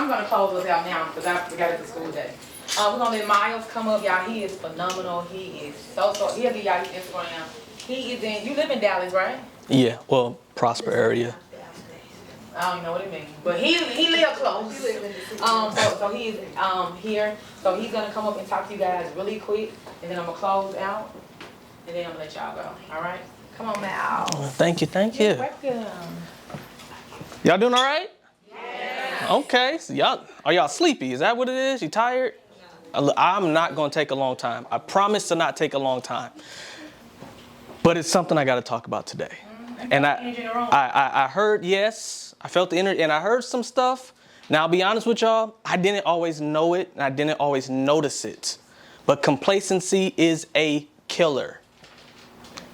I'm going to close us out now because I forgot it's a school day. We're going to let Miles come up, y'all. He is phenomenal. He is so, he'll give y'all his Instagram. He is in, you live in Dallas, right? Yeah, well, Prosper area. I don't even know what it means, but he lives close. So he is here. So he's gonna come up and talk to you guys really quick, and then I'm gonna close out, and then I'm gonna let y'all go. All right? Come on, Mal. Thank you. You're welcome. Y'all doing all right? Yeah. Okay. So are y'all sleepy? Is that what it is? You tired? No. I'm not gonna take a long time. I promise to not take a long time. But it's something I got to talk about today. And I heard, yes, I felt the energy, and I heard some stuff. Now, I'll be honest with y'all, I didn't always know it, and I didn't always notice it. But complacency is a killer.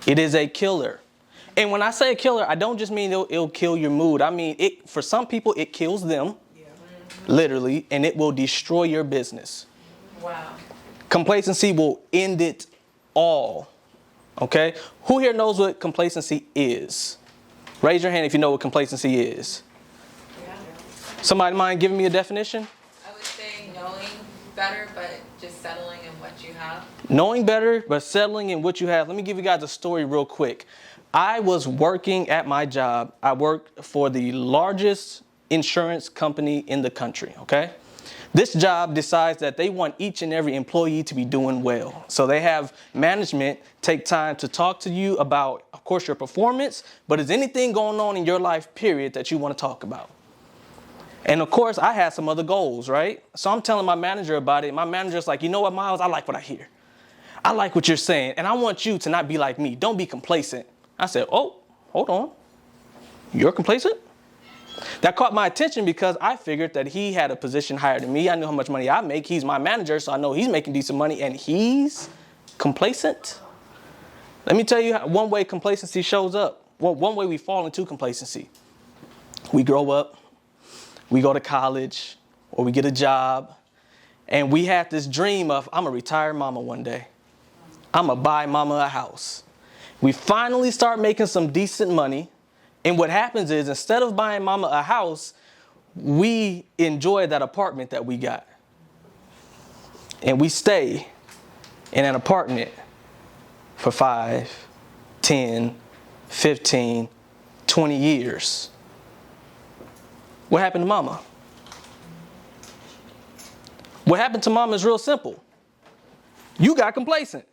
It is a killer. And when I say a killer, I don't just mean it'll kill your mood. I mean, for some people, it kills them, literally, and it will destroy your business. Wow. Complacency will end it all. Okay? Who here knows what complacency is? Raise your hand if you know what complacency is. Yeah. Somebody mind giving me a definition? I would say knowing better, but just settling in what you have. Knowing better, but settling in what you have. Let me give you guys a story real quick. I was working at my job. I worked for the largest insurance company in the country, okay? This job decides that they want each and every employee to be doing well. So they have management take time to talk to you about, of course, your performance, but is anything going on in your life, period, that you want to talk about? And of course, I had some other goals, right? So I'm telling my manager about it. My manager's like, you know what, Miles? I like what I hear. I like what you're saying. And I want you to not be like me. Don't be complacent. I said, oh, hold on. You're complacent? That caught my attention because I figured that he had a position higher than me. I knew how much money I make. He's my manager, so I know he's making decent money, and he's complacent. Let me tell you one way complacency shows up. Well, one way we fall into complacency. We grow up, we go to college, or we get a job, and we have this dream of, I'm going to retire mama one day. I'm going to buy mama a house. We finally start making some decent money. And what happens is, instead of buying mama a house, we enjoy that apartment that we got. And we stay in an apartment for 5, 10, 15, 20 years. What happened to mama? What happened to mama is real simple. You got complacent.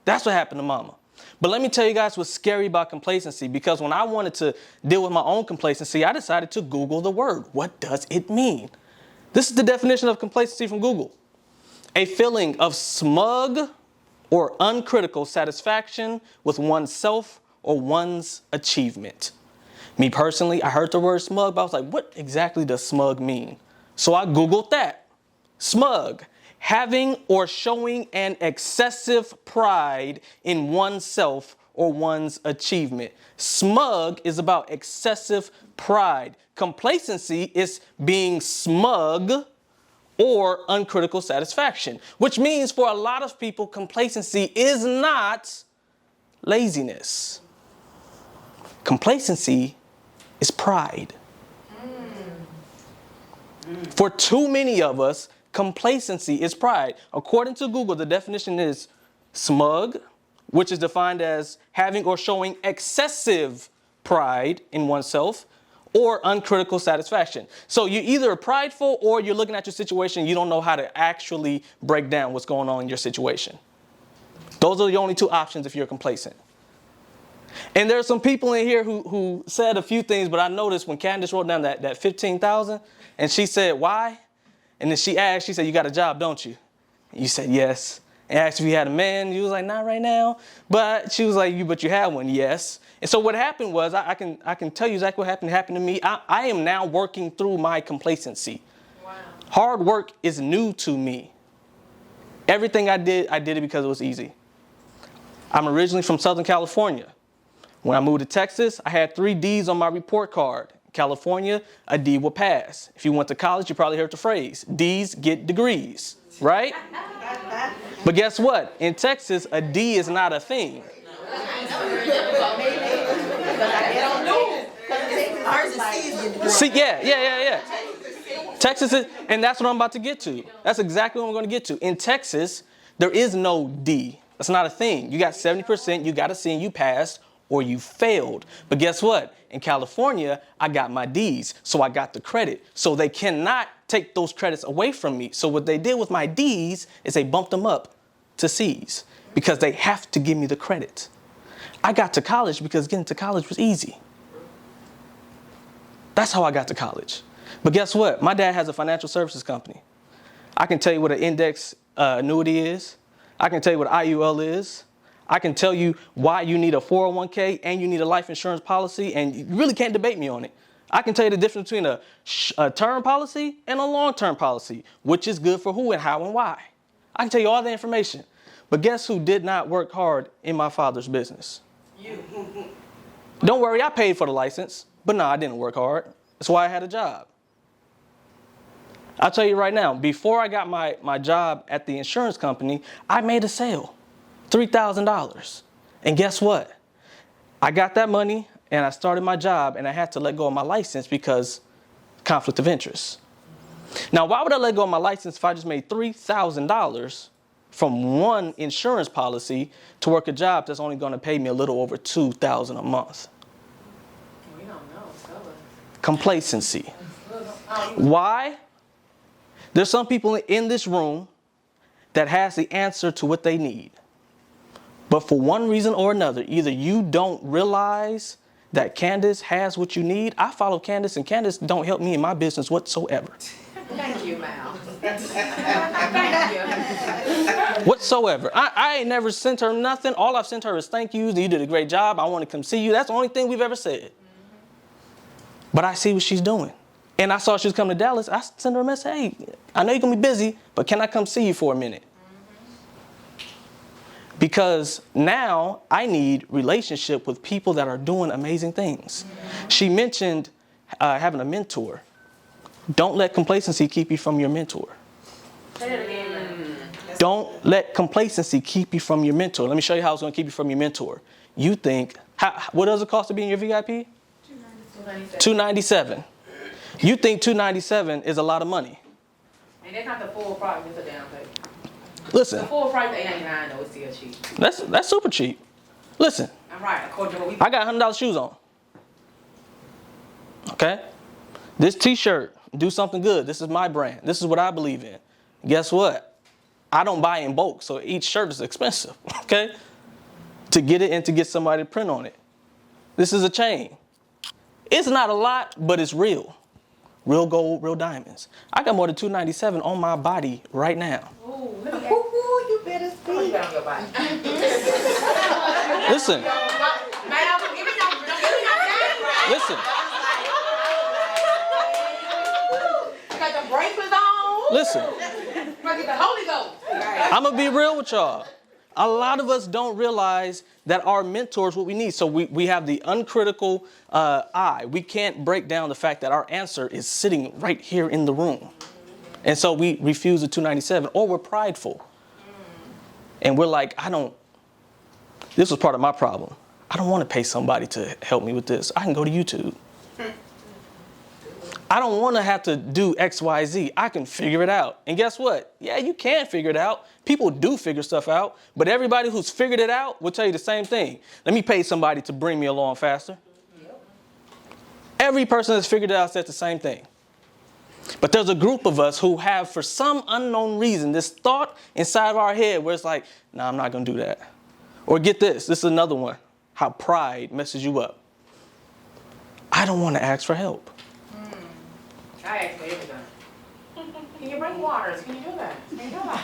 That's what happened to mama. But let me tell you guys what's scary about complacency, because when I wanted to deal with my own complacency, I decided to Google the word. What does it mean? This is the definition of complacency from Google. A feeling of smug or uncritical satisfaction with oneself or one's achievement. Me personally, I heard the word smug, but I was like, what exactly does smug mean? So I Googled that. Smug. Having or showing an excessive pride in oneself or one's achievement. Smug is about excessive pride. Complacency is being smug or uncritical satisfaction, which means for a lot of people, complacency is not laziness. Complacency is pride. For too many of us, complacency is pride. According to Google, the definition is smug, which is defined as having or showing excessive pride in oneself, or uncritical satisfaction. So you're either prideful or you're looking at your situation, you don't know how to actually break down what's going on in your situation. Those are the only two options if you're complacent. And there are some people in here who said a few things, but I noticed when Candace wrote down that 15,000, and she said, why? And then she asked, she said, you got a job, don't you? And you said, yes. And asked if you had a man. You was like, not right now. But she was like, but you had one, yes. And so what happened was, I can tell you exactly what happened to me. I am now working through my complacency. Wow. Hard work is new to me. Everything I did it because it was easy. I'm originally from Southern California. When I moved to Texas, I had 3 D's on my report card. California, a D will pass. If you went to college, you probably heard the phrase, D's get degrees, right? But guess what? In Texas, a D is not a thing. See, yeah. Texas is, and that's what I'm about to get to. That's exactly what I'm going to get to. In Texas, there is no D. That's not a thing. You got 70%, you got a C, and you passed, or you failed. But guess what? In California, I got my D's, so I got the credit. So they cannot take those credits away from me. So what they did with my D's is they bumped them up to C's because they have to give me the credit. I got to college because getting to college was easy. That's how I got to college. But guess what? My dad has a financial services company. I can tell you what an index annuity is. I can tell you what IUL is. I can tell you why you need a 401k and you need a life insurance policy, and you really can't debate me on it. I can tell you the difference between a term policy and a long-term policy, which is good for who and how and why. I can tell you all the information. But guess who did not work hard in my father's business? You. Don't worry, I paid for the license, but no, I didn't work hard. That's why I had a job. I'll tell you right now, before I got my job at the insurance company, I made a sale, $3,000. And guess what? I got that money and I started my job and I had to let go of my license because conflict of interest. Now, why would I let go of my license if I just made $3,000 from one insurance policy to work a job that's only going to pay me a little over $2,000 a month? We don't know. Tell us. Complacency. Why? There's some people in this room that has the answer to what they need. But for one reason or another, either you don't realize that Candace has what you need. I follow Candace, and Candace don't help me in my business whatsoever. Thank you, Mal. Thank you. Whatsoever. I ain't never sent her nothing. All I've sent her is thank yous. You did a great job. I want to come see you. That's the only thing we've ever said. But I see what she's doing. And I saw she was coming to Dallas. I sent her a message. Hey, I know you're going to be busy, but can I come see you for a minute? Because now I need relationship with people that are doing amazing things. She mentioned having a mentor. Don't let complacency keep you from your mentor. Say it again. Don't let complacency keep you from your mentor. Let me show you how it's going to keep you from your mentor. You think, what does it cost to be in your VIP? $297. You think $297 is a lot of money. And that's not the full price, it's a down payment. Listen. The full price $899 though, it's still cheap. That's super cheap. Listen. I'm right, according to what we I got $100 shoes on. Okay? This t-shirt, do something good. This is my brand. This is what I believe in. Guess what? I don't buy in bulk, so each shirt is expensive. Okay? To get it and to get somebody to print on it. This is a chain. It's not a lot, but it's real. Real gold, real diamonds. I got more than $297 on my body right now. Ooh, let me You better speak. you got on your body. Listen. Don't give me no name. Listen. You got the bracelets on. Listen. You might get the Holy Ghost. I'm going to be real with y'all. A lot of us don't realize that our mentor is what we need. So we have the uncritical eye. We can't break down the fact that our answer is sitting right here in the room. And so we refuse the $297, or we're prideful. And we're like, this was part of my problem. I don't want to pay somebody to help me with this. I can go to YouTube. I don't want to have to do X, Y, Z. I can figure it out. And guess what? Yeah, you can figure it out. People do figure stuff out. But everybody who's figured it out will tell you the same thing. Let me pay somebody to bring me along faster. Yep. Every person that's figured it out said the same thing. But there's a group of us who have, for some unknown reason, this thought inside of our head where it's like, nah, I'm not going to do that. Or get this. This is another one. How pride messes you up. I don't want to ask for help. I ask for everything. Can you bring waters? Can you do that? Can you do that?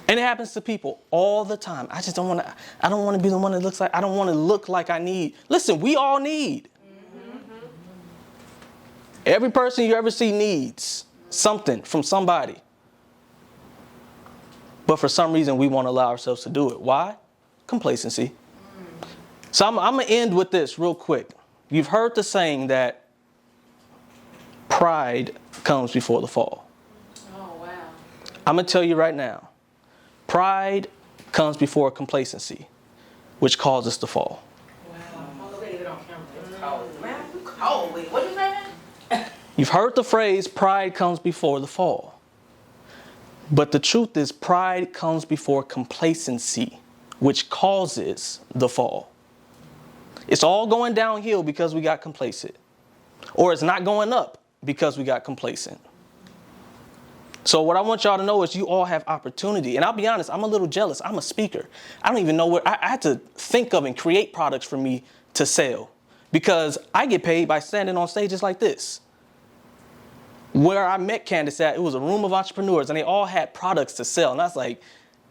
And it happens to people all the time. I don't want to be the one that looks like, I don't want to look like I need. Listen, we all need. Mm-hmm. Every person you ever see needs something from somebody. But for some reason, we won't allow ourselves to do it. Why? Complacency. So I'm going to end with this real quick. You've heard the saying that pride comes before the fall. Oh, wow. I'm going to tell you right now, pride comes before complacency, which causes the fall. Wow. Oh, look at it on camera. It's cold. Man, you cold with it. What you say, man? You've heard the phrase, pride comes before the fall. But the truth is, pride comes before complacency, which causes the fall. It's all going downhill because we got complacent. Or it's not going up because we got complacent. So what I want y'all to know is you all have opportunity. And I'll be honest, I'm a little jealous. I'm a speaker. I don't even know where I had to think of and create products for me to sell because I get paid by standing on stages like this. Where I met Candace at, it was a room of entrepreneurs and they all had products to sell. And I was like,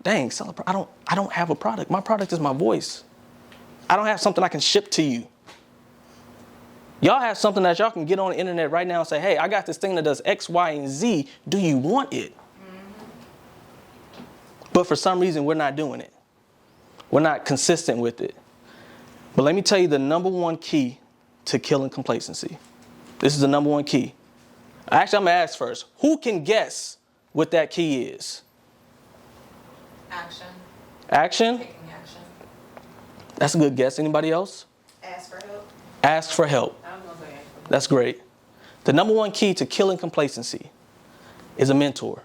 dang, I don't have a product. My product is my voice. I don't have something I can ship to you. Y'all have something that y'all can get on the internet right now and say, hey, I got this thing that does X, Y, and Z. Do you want it? Mm-hmm. But for some reason, we're not doing it. We're not consistent with it. But let me tell you the number one key to killing complacency. This is the number one key. Actually, I'm going to ask first. Who can guess what that key is? Action. Action? Taking action. That's a good guess. Anybody else? Ask for help. Ask for help. That's great. The number one key to killing complacency is a mentor.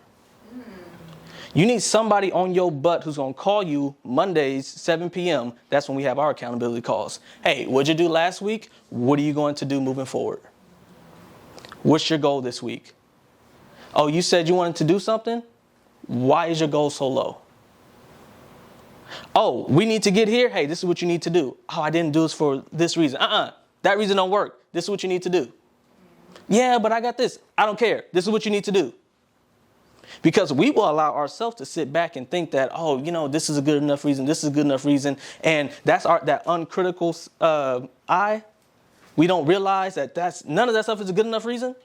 You need somebody on your butt who's going to call you Mondays, 7 p.m. That's when we have our accountability calls. Hey, what'd you do last week? What are you going to do moving forward? What's your goal this week? Oh, you said you wanted to do something? Why is your goal so low? Oh, we need to get here. Hey, this is what you need to do. Oh, I didn't do this for this reason. That reason don't work. This is what you need to do. Yeah, but I got this. I don't care. This is what you need to do. Because we will allow ourselves to sit back and think that, oh, this is a good enough reason. This is a good enough reason. And that's that uncritical eye. We don't realize that none of that stuff is a good enough reason.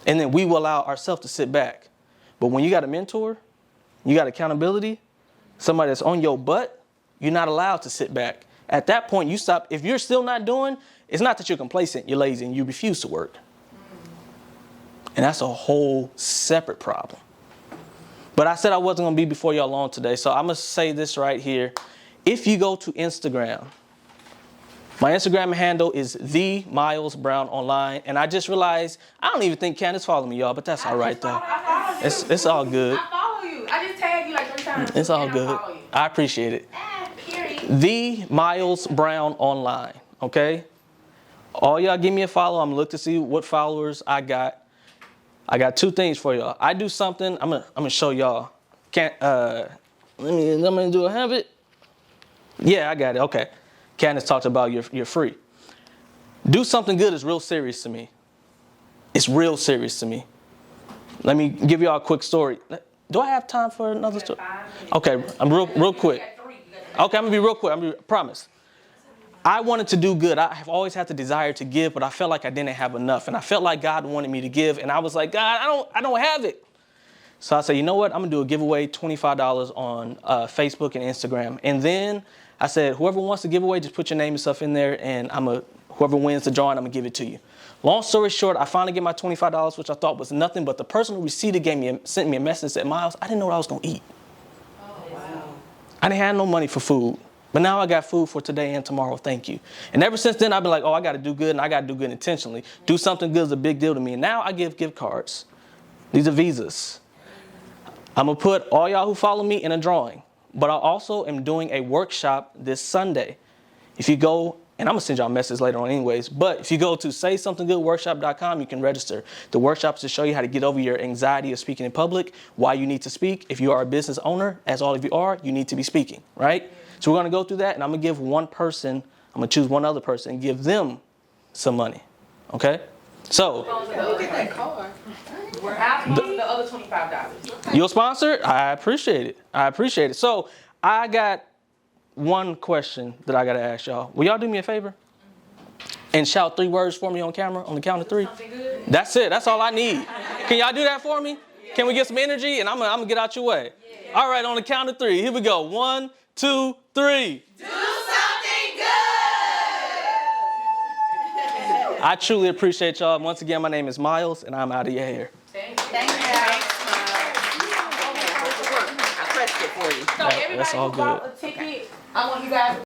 And then we will allow ourselves to sit back. But when you got a mentor, you got accountability, somebody that's on your butt, you're not allowed to sit back. At that point, you stop. If you're still not doing, it's not that you're complacent, you're lazy, and you refuse to work. And that's a whole separate problem. But I said I wasn't going to be before y'all long today, so I'm going to say this right here. If you go to Instagram, my Instagram handle is @MilesBrownOnline, and I just realized I don't even think Candace followed me, y'all, but that's all right, though. It's all good. I follow you. I just tagged you like 3 times. It's all good. I appreciate it. @MilesBrownOnline, okay? All y'all give me a follow. I'm going to look to see what followers I got. I got 2 things for y'all. I do something. I'm gonna show y'all. Let me do a habit. Yeah, I got it. Okay. Candace talked about you're free. Do something good is real serious to me. It's real serious to me. Let me give y'all a quick story. Do I have time for another story? Okay, I'm real quick. Okay, I'm gonna be real quick. Promise. I wanted to do good. I have always had the desire to give, but I felt like I didn't have enough. And I felt like God wanted me to give. And I was like, God, I don't have it. So I said, you know what? I'm going to do a giveaway, $25 on Facebook and Instagram. And then I said, whoever wants to give away, just put your name and stuff in there. And whoever wins the drawing, I'm going to give it to you. Long story short, I finally get my $25, which I thought was nothing. But the person who received it sent me a message and said, Miles, I didn't know what I was going to eat. Oh, wow. I didn't have no money for food. But now I got food for today and tomorrow. Thank you. And ever since then, I've been like, oh, I got to do good, and I got to do good intentionally. Do something good is a big deal to me. And now I give gift cards. These are visas. I'm going to put all y'all who follow me in a drawing. But I also am doing a workshop this Sunday. If you go, and I'm going to send y'all a message later on anyways, but if you go to saysomethinggoodworkshop.com, you can register. The workshop is to show you how to get over your anxiety of speaking in public, why you need to speak. If you are a business owner, as all of you are, you need to be speaking, right? So we're going to go through that, and I'm going to give one person, I'm going to choose one other person and give them some money, okay? So, Look at that card. I'll sponsor the other $25. you'll sponsor it? I appreciate it. I appreciate it. So I got one question that I got to ask y'all. Will y'all do me a favor? And shout 3 words for me on camera on the count of 3? Something good? That's it. That's all I need. Can y'all do that for me? Can we get some energy? And I'm gonna get out your way. All right, on the count of 3. Here we go. 1, 2, 3. Do something good. I truly appreciate y'all. Once again, my name is Miles, and I'm out of your hair. Thank you. Thank you. I pressed it for you. So everybody that's all who bought good. a ticket, I want you guys